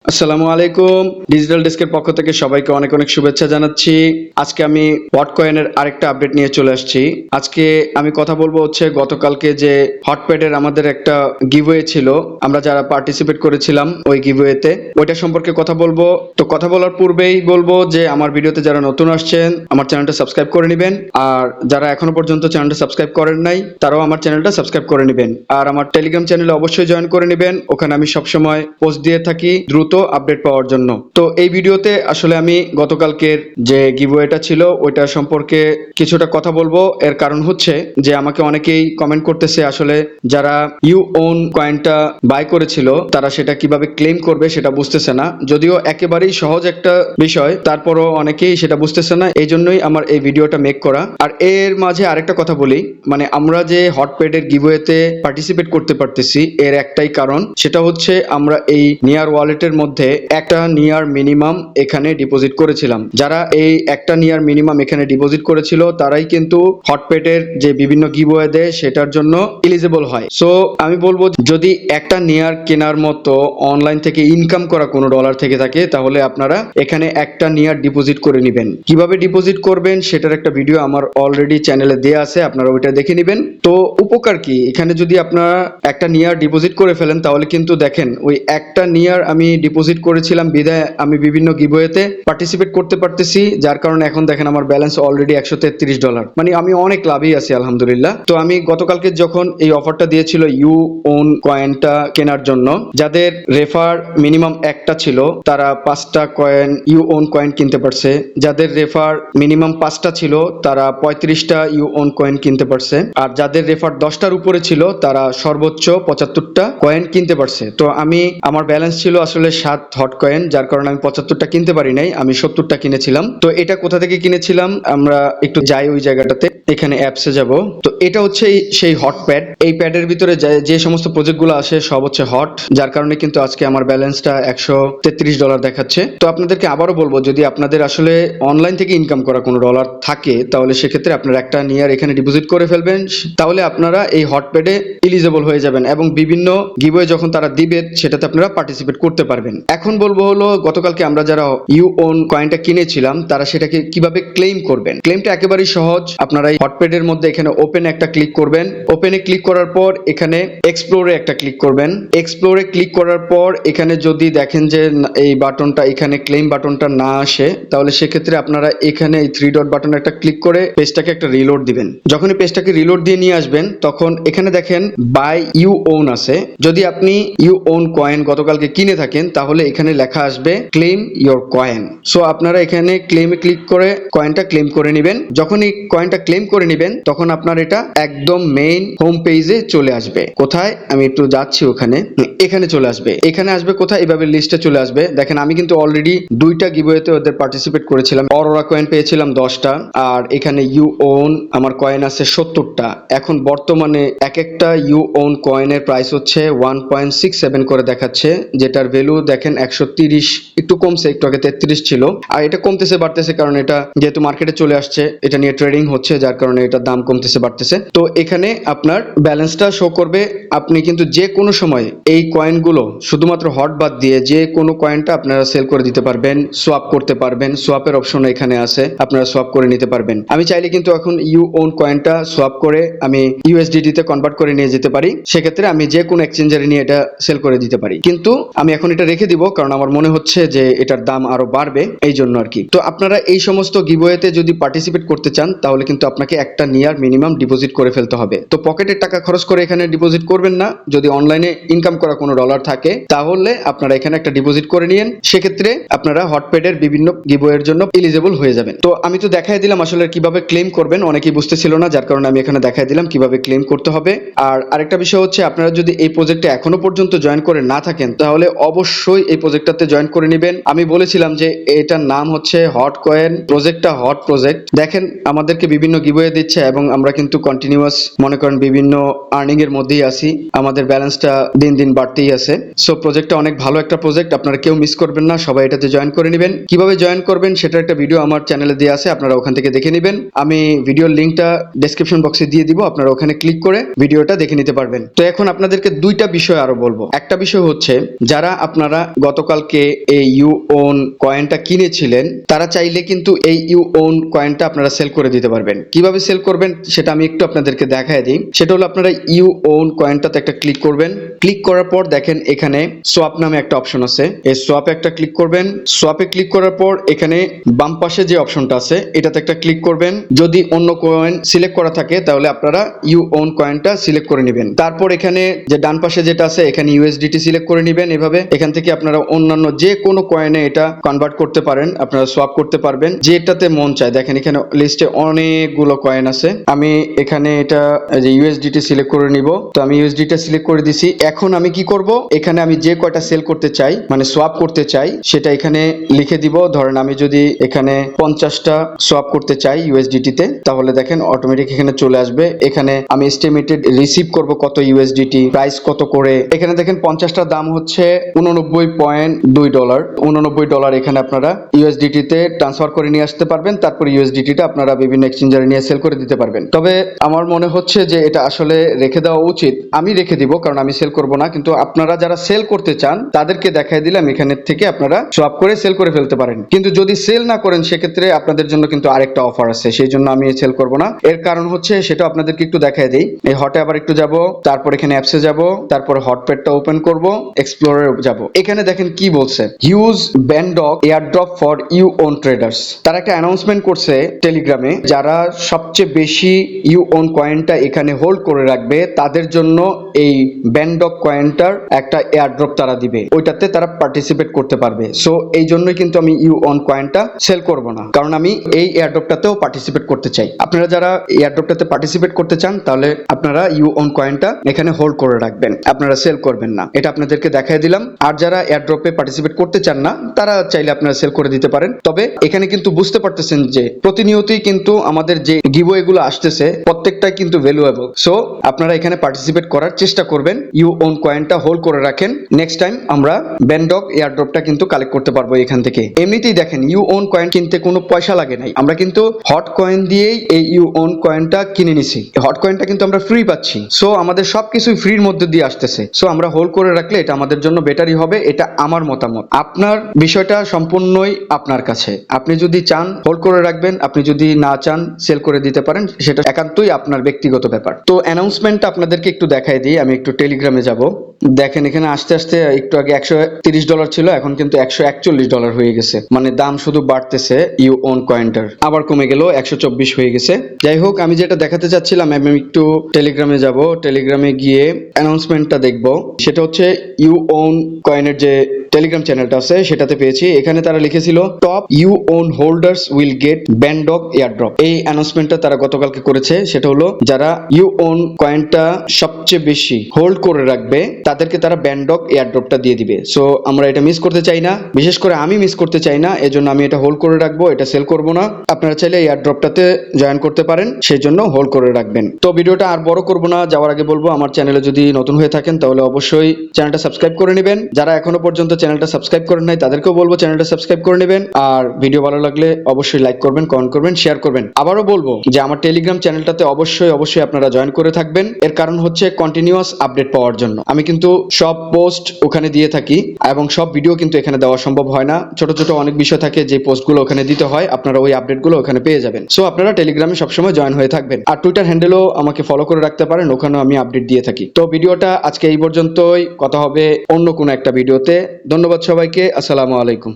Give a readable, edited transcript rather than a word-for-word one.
আসসালামু আলাইকুম। ডিজিটাল ডেস্কের পক্ষ থেকে সবাইকে অনেক অনেক শুভেচ্ছা জানাচ্ছি। আজকে আমি হটকয়েনের আরেকটা আপডেট নিয়ে চলে আসছি। আজকে আমি কথা বলবো হচ্ছে গতকালকে যে হটপ্যাডের আমাদের একটা গিভওয়ে ছিল, আমরা যারা পার্টিসিপেট করেছিলাম ওই গিভওয়েতে, ওইটা সম্পর্কে কথা বলবো। তো কথা বলার পূর্বেই বলবো যে আমার ভিডিওতে যারা নতুন আসছেন আমার চ্যানেলটা সাবস্ক্রাইব করে নেবেন, আর যারা এখনো পর্যন্ত চ্যানেলটা সাবস্ক্রাইব করেন নাই তারাও আমার চ্যানেলটা সাবস্ক্রাইব করে নেবেন। আর আমার টেলিগ্রাম চ্যানেলে অবশ্যই জয়েন করে নেবেন, ওখানে আমি সবসময় পোস্ট দিয়ে থাকি দ্রুত আপডেট পাওয়ার জন্য। তো এই ভিডিওতে আসলে আমি গতকালকের যে গিভওয়েটা ছিল ওইটা সম্পর্কে কিছুটা কথা বলবো। এর কারণ হচ্ছে যে আমাকে অনেকেই কমেন্ট করতেছে আসলে যারা UWON কয়েনটা বাই করেছিল তারা সেটা কিভাবে ক্লেম করবে সেটা বুঝতেছে না। যদিও একেবারেই সহজ একটা বিষয়, তারপরও অনেকেই সেটা বুঝতেছে না, এই জন্যই আমার এই ভিডিওটা মেক করা। আর এর মাঝে আরেকটা কথা বলি, মানে আমরা যে হটপ্যাডের গিভওয়েতে পার্টিসিপেট করতে পারতেছি এর একটাই কারণ, সেটা হচ্ছে আমরা এই নিয়ার ওয়ালেটের মধ্যে একটা নিয়ার মিনিমাম এখানে ডিপোজিট করেছিলাম। যারা এই একটা নিয়ার মিনিমাম এখানে ডিপোজিট করেছিল তারাই কিন্তু হটপ্যাডের যে বিভিন্ন গিভওয়ে দেয় সেটার জন্য এলিজিবল হয়। সো আমি বলবো যদি একটা নিয়ার কেনার মতো অনলাইন থেকে ইনকাম করা কোনো ডলার থেকে থাকে তাহলে আপনারা এখানে একটা নিয়ার ডিপোজিট করে নেবেন। কিভাবে ডিপোজিট করবেন সেটার একটা ভিডিও আমার অলরেডি চ্যানেলে দেয়া আছে, আপনারা ওইটা দেখে নেবেন। তো উপকার কি, এখানে যদি আপনারা একটা নিয়ার ডিপোজিট করে ফেলেন তাহলে কিন্তু দেখেন ওই একটা নিয়ার আমি ডিপোজিট করেছিলাম বিধায় আমি বিভিন্ন গিভওয়েতে পার্টিসিপেট করতে পারতেছি, যার কারণে এখন দেখেন আমার ব্যালেন্স অলরেডি $133, মানে আমি অনেক লাভই আছি আলহামদুলিল্লাহ। তো আমি গতকালকে যখন এই অফারটা দিয়েছিল UWON কয়েনটা কেনার জন্য, যাদের রেফার মিনিমাম একটা ছিল তারা 5টা কয়েন UWON কয়েন কিনতে পারছে, যাদের রেফার মিনিমাম 5টা ছিল তারা 35টা UWON কয়েন কিনতে পারছে, আর যাদের রেফার 10টার উপরে ছিল তারা সর্বোচ্চ 75টা কয়েন কিনতে পারছে। তো আমার ব্যালেন্স ছিল আসলে 7 হট কয়েন, যার কারণে আমি 75টা কিনতে পারি নাই, আমি 70টা কিনেছিলাম। তো এটা কোথা থেকে কিনেছিলাম আমরা একটু যাই ওই জায়গাটাতে, এখানে অ্যাপসে যাব। তো এটা হচ্ছে সেই হট প্যাড, এই প্যাডের ভিতরে যে সমস্ত প্রজেক্টগুলো আসে সব হচ্ছে হট, যার কারণে কিন্তু আজকে আমার ব্যালেন্সটা $133 দেখাচ্ছে। তো আপনাদেরকে আবারও বলবো যদি আপনাদের আসলে অনলাইন থেকে ইনকাম করা কোনো ডলার থাকে তাহলে সেক্ষেত্রে আপনারা একটা নিয়ার এখানে ডিপোজিট করে ফেলবেন, তাহলে আপনারা এই হট প্যাডে এলিজিবল হয়ে যাবেন এবং বিভিন্ন গিভওয়ে যখন তারা দিবে সেটাতে আপনারা পার্টিসিপেট করতে পারবেন। এখন বলবো হলো গতকালকে আমরা যারা UWON কয়েনটা কিনেছিলাম তারা সেটাকে কিভাবে ক্লেম করবেন। ক্লেমটা একেবারেই সহজ, আপনারা এই হটপ্যাডের মধ্যে এখানে ওপেন একটা ক্লিক করবেন, ওপেনে ক্লিক করার পর এখানে এক্সপ্লোরে একটা ক্লিক করবেন, এক্সপ্লোরে ক্লিক করার পর এখানে যদি দেখেন যে এই বাটনটা এখানে ক্লেম বাটনটা না আসে তাহলে সেক্ষেত্রে আপনারা এখানে এই 3 ডট বাটনে একটা ক্লিক করে পেজটাকে একটা রিলোড দিবেন। যখনই পেজটাকে রিলোড দিয়ে নিয়ে আসবেন তখন এখানে দেখেন বাই UWON আছে, যদি আপনি UWON কয়েন গতকালকে কিনে থাকেন তাহলে এখানে লেখা আসবে ক্লেম ইয়োর কয়েন। সো আপনারা এখানে ক্লেমে ক্লিক করে কয়েনটা ক্লেম করে নেবেন। যখন এই কয়েনটা ক্লেম করে নেবেন তখন আপনার এটা একদম মেইন হোম পেজে চলে আসবে। কোথায় আমি একটু যাচ্ছি, ওখানে এখানে চলে আসবে, এখানে আসবে কোথায় এভাবে লিস্টে চলে আসবে। দেখেন আমি কিন্তু অলরেডি 2টা গিভওয়েতে ওদের পার্টিসিপেট করেছিলাম, অরোরা কয়েন পেয়েছিলাম 10টা, আর এখানে UWON আমার কয়েন আছে 70টা। এখন বর্তমানে এক একটা UWON কয়েনের প্রাইস হচ্ছে 1.67 করে দেখাচ্ছে, যেটার ভ্যালু দেখেন 130, একটু কমছে, একটু আগে 33 ছিল, আর এটা কমতেছে বাড়তেছে কারণ এটা যেহেতু মার্কেটে চলে আসছে, এটা নিয়ে ট্রেডিং হচ্ছে, যার কারণে এটার দাম কমতেছে বাড়তেছে। তো এখানে আপনার ব্যালেন্সটা শো করবে। আপনি কিন্তু যে কোনো সময় এই কয়েনগুলো শুধুমাত্র হট বাদ দিয়ে যে কোনো কয়েনটা আপনারা সেল করে দিতে পারবেন, সোয়াপ করতে পারবেন, সোয়াপের অপশন এখানে আছে, আপনারা সোয়াপ করে নিতে পারবেন। আমি চাইলে কিন্তু এখন UWON কয়েনটা সোয়াপ করে আমি USDT তে কনভার্ট করে নিয়ে যেতে পারি, সেক্ষেত্রে আমি যে কোনো এক্সচেঞ্জারে নিয়ে এটা সেল করে দিতে পারি, কিন্তু আমি এখন এটা রেখে দিব কারণ আমার মনে হচ্ছে যে এটার দাম আরো বাড়বে, এই জন্য আর কি। তো আপনারা এই সমস্ত গিভওয়েতে যদি পার্টিসিপেট করতে চান তাহলে কিন্তু আপনাকে একটা নিয়ার মিনিমাম ডিপোজিট করে ফেলতে হবে। তো পকেটের টাকা খরচ করে এখানে ডিপোজিট করবেন না, যদি অনলাইনে ইনকাম করা কোনো ডলার থাকে তাহলে আপনারা এখানে একটা ডিপোজিট করে নিন, সেক্ষেত্রে আপনারা হটপ্যাডের বিভিন্ন গিভওয়ের জন্য এলিজিবল হয়ে যাবেন। তো আমি তো দেখাই দিলাম আসলে কিভাবে ক্লেম করবেন, অনেকেই বুঝতেছিল না, যার কারণে আমি এখানে দেখাই দিলাম কিভাবে ক্লেম করতে হবে। আর আরেকটা বিষয় হচ্ছে আপনারা যদি এই প্রজেক্টে এখনো পর্যন্ত জয়েন করে না থাকেন তাহলে অবশ্যই এই প্রজেক্টটাতে জয়েন করে নেবেন। আমি বলেছিলাম যে এটার নাম হচ্ছে হট কয়েন, প্রজেক্টটা হট প্রজেক্ট। দেখেন আমাদেরকে বিভিন্ন গিভওয়ে দিচ্ছে এবং আমরা কিন্তু কন্টিনিউয়াস মনে করেন বিভিন্ন আর্নিং এর মধ্যেই আছি, আমাদের ব্যালেন্সটা দিন দিন বাড়তেই আছে। সো প্রজেক্টটা অনেক ভালো একটা প্রজেক্ট, আপনারা কেউ মিস করবেন না, সবাই এটাতে জয়েন করে নেবেন। কিভাবে জয়েন করবেন সেটার একটা ভিডিও আমার চ্যানেলে দেওয়া আছে, আপনারা ওখান থেকে দেখে নেবেন। আমি ভিডিওর লিঙ্কটা ডেসক্রিপশন বক্সে দিয়ে দিব, আপনারা ওখানে ক্লিক করে ভিডিওটা দেখে নিতে পারবেন। তো এখন আপনাদেরকে 2টা বিষয় আরো বলবো। একটা বিষয় হচ্ছে যারা আপনারা আপনারা গতকালকে এই UWON কয়েনটা কিনেছিলেন তারা চাইলে কিন্তু এই UWON কয়েনটা আপনারা সেল করে দিতে পারবেন। কিভাবে সেল করবেন সেটা আমি একটু আপনাদেরকে দেখায় দিই। সেটা হলো আপনারা UWON কয়েনটাতে একটা ক্লিক করবেন। ক্লিক করার পর দেখেন এখানে সোয়াপ নামে একটা অপশন আছে, এই সোয়াপে একটা ক্লিক করবেন। সোয়াপে ক্লিক করার পর এখানে বাম পাশে যে অপশনটা আছে এটাতে একটা ক্লিক করবেন। যদি অন্য কয়েন সিলেক্ট করা থাকে তাহলে আপনারা UWON কয়েনটা সিলেক্ট করে নেবেন। তারপর এখানে যে ডান পাশে যেটা আছে এখানে USDT সিলেক্ট করে নেবেন। এভাবে এখান থেকে আপনারা অন্যান্য যে কোনো কয়েনে এটা কনভার্ট করতে পারেন, আপনারা সোয়াপ করতে পারবেন যেটাতে মন চায়। দেখেন এখানে লিস্টে অনেকগুলো কয়েন আছে। আমি এখানে এটা যে USDT সিলেক্ট করে নিব। তো আমি USDT সিলেক্ট করে দিছি। এখন আমি কি করব, এখানে আমি যে কয়টা সেল করতে চাই মানে সোয়াপ করতে চাই সেটা এখানে লিখে দিব। ধরেন আমি যদি এখানে 50টা সোয়াপ করতে চাই USDT তে, তাহলে দেখেন অটোমেটিক এখানে চলে আসবে। এখানে আমি এস্টিমেটেড রিসিভ করব কত USDT, প্রাইস কত করে। এখানে দেখেন 50টার দাম হচ্ছে $89.2। $89 এখানে আপনারা USDT তে ট্রান্সফার করে নিয়ে আসতে পারবেন। তারপর USDT টা আপনারা বিভিন্ন এক্সচেঞ্জারে নিয়ে সেল করে দিতে পারবেন। তবে আমার মনে হচ্ছে যে এটা আসলে রেখে দেওয়া উচিত। আমি রেখে দিব কারণ আমি সেল করব না, কিন্তু আপনারা যারা সেল করতে চান তাদেরকে দেখাই দিলাম এখানে থেকে আপনারা সোয়াপ করে সেল করে ফেলতে পারেন। কিন্তু যদি সেল না করেন সেক্ষেত্রে আপনাদের জন্য কিন্তু আরেকটা অফার আছে, সেই জন্য আমি সেল করব না। এর কারণ হচ্ছে সেটা আপনাদেরকে একটু দেখাই দিই। এই হটে আবার একটু যাব, তারপর এখানে অ্যাপসে যাব, তারপর হটপ্যাডটা ওপেন করব, এক্সপ্লোরে যাব। এখানে দেখেন কি বলছে, use BENDOG airdrop for UWON traders. তারা একটা অ্যানাউন্সমেন্ট করছে টেলিগ্রামে, যারা সবচেয়ে বেশি UWON কয়েনটা এখানে হোল্ড করে রাখবে তাদের জন্য এই BENDOG কয়েনটার একটা এয়ারড্রপ তারা দিবে, ওইটাতে তারা পার্টিসিপেট করতে পারবে। সো এই জন্যই কিন্তু আমি UWON কয়েনটা সেল করব না, কারণ আমি এই এয়ারড্রপটাতেও পার্টিসিপেট করতে চাই। আপনারা যারা এয়ারড্রপটাতে পার্টিসিপেট করতে চান তাহলে আপনারা UWON কয়েনটা এখানে হোল্ড করে রাখবেন, আপনারা সেল করবেন না। এটা আপনাদেরকে দেখাই দিলাম। আর যারা এয়ারড্রপে পার্টিসিপেট করতে চান না তারা চাইলে আপনারা সেল করে দিতে পারেন। তবে এখানে কিন্তু বুঝতে পারতেছেন যে প্রতিনিয়তই কিন্তু আমাদের যে গিভওয়ে গুলো আসতেছে প্রত্যেকটা কিন্তু ভ্যালুয়েবল। সো আপনারা এখানে পার্টিসিপেট করার চেষ্টা করবেন, UWON কয়েনটা হোল্ড করে রাখেন। নেক্সট টাইম আমরা BENDOG এয়ারড্রপটা কিন্তু কালেক্ট করতে পারবো এখান থেকে। এমনিতেই দেখেন UWON কয়েন কিনতে কোনো পয়সা লাগে নাই, আমরা কিন্তু হট কয়েন দিয়েই এই UWON কয়েনটা কিনে নিছি। হট কয়েনটা কিন্তু আমরা ফ্রি পাচ্ছি। সো আমাদের সবকিছু ফ্রির মধ্যে দিয়ে আসতেছে। সো আমরা হোল্ড করে রাখলে এটা আমাদের জন্য বেটারই হবে, এটা আমার মতামত। আপনার বিষয়টা সম্পূর্ণই আপনার কাছে। আপনি যদি চান হোল্ড করে রাখবেন, আপনি যদি না চান সেল করে দিতে পারেন, সেটা একান্তই আপনার ব্যক্তিগত ব্যাপার। তো অ্যানাউন্সমেন্টটা আপনাদেরকে একটু দেখাই দিই। আমি একটু টেলিগ্রামে যাব। দেখেন এখানে আস্তে আস্তে একটু আগে $130 ছিল, এখন কিন্তু $141 হয়ে গেছে। মানে দাম শুধু বাড়তেছে UWON কয়েনটার। আবার কমে গেল 124 হয়ে গেছে। যাই হোক, আমি যেটা দেখাতে চাচ্ছিলাম, আমি একটু টেলিগ্রামে যাব। টেলিগ্রামে গিয়ে অ্যানাউন্সমেন্টটা দেখব। সেটা হচ্ছে UWON কয়েনের যে টেলিগ্রাম চ্যানেলটা আছে সেটাতে পেয়েছি। এখানে তারা লিখেছিল top UWON holders will get BENDOG airdrop. এই অ্যানাউন্সমেন্টটা তারা গতকালকে করেছে। সেটা হলো যারা UWON কয়েনটা সবচেয়ে বেশি হোল্ড করে রাখবে তাদেরকে তারা BENDOG এয়ারড্রপটা দিয়ে দিবে। সো আমরা এটা মিস করতে চাই না, বিশেষ করে আমি মিস করতে চাই না, এজন্য আমি এটা হোল্ড করে রাখবো, এটা সেল করব না। আপনারা চাইলে এয়ারড্রপটাতে জয়েন করতে পারেন, সেই জন্য হোল্ড করে রাখবেন। তো ভিডিওটা আর বড় করব না, যাওয়ার আগে বলবো আমার চ্যানেলে যদি নতুন হয়ে থাকেন তাহলে অবশ্যই চ্যানেলটা সাবস্ক্রাইব করে নেবেন। যারা এখনো পর্যন্ত চ্যানেলটা সাবস্ক্রাইব করেন নাই তাদেরকেও বলবো চ্যানেলটা সাবস্ক্রাইব করে নেবেন। আর ভিডিও ভালো লাগলে অবশ্যই লাইক করবেন, কমেন্ট করবেন, শেয়ার করবেন। আবারও বলবো যে আমার টেলিগ্রাম চ্যানেলটাতে অবশ্যই আপনারা জয়েন করে থাকবেন। এর কারণ হচ্ছে কন্টিনিউয়াস আপডেট পাওয়ার জন্য। আমি কিন্তু সব পোস্ট ওখানে দিয়ে থাকি এবং সব ভিডিও কিন্তু এখানে দেওয়া সম্ভব হয় না। ছোট ছোট অনেক বিষয় থাকে যে পোস্টগুলো ওখানে দিতে হয়, আপনারা ওই আপডেটগুলো ওখানে পেয়ে যাবেন। সো আপনারা টেলিগ্রামে সবসময় জয়েন হয়ে থাকবেন। আর টুইটার হ্যান্ডেলও আমাকে ফলো করে রাখতে পারেন, ওখানেও আমি আপডেট দিয়ে থাকি। তো ভিডিওটা আজকে এই পর্যন্তই, কথা হবে অন্য কোনো একটা ভিডিওতে। ধন্যবাদ সবাইকে, আসসালামু আলাইকুম।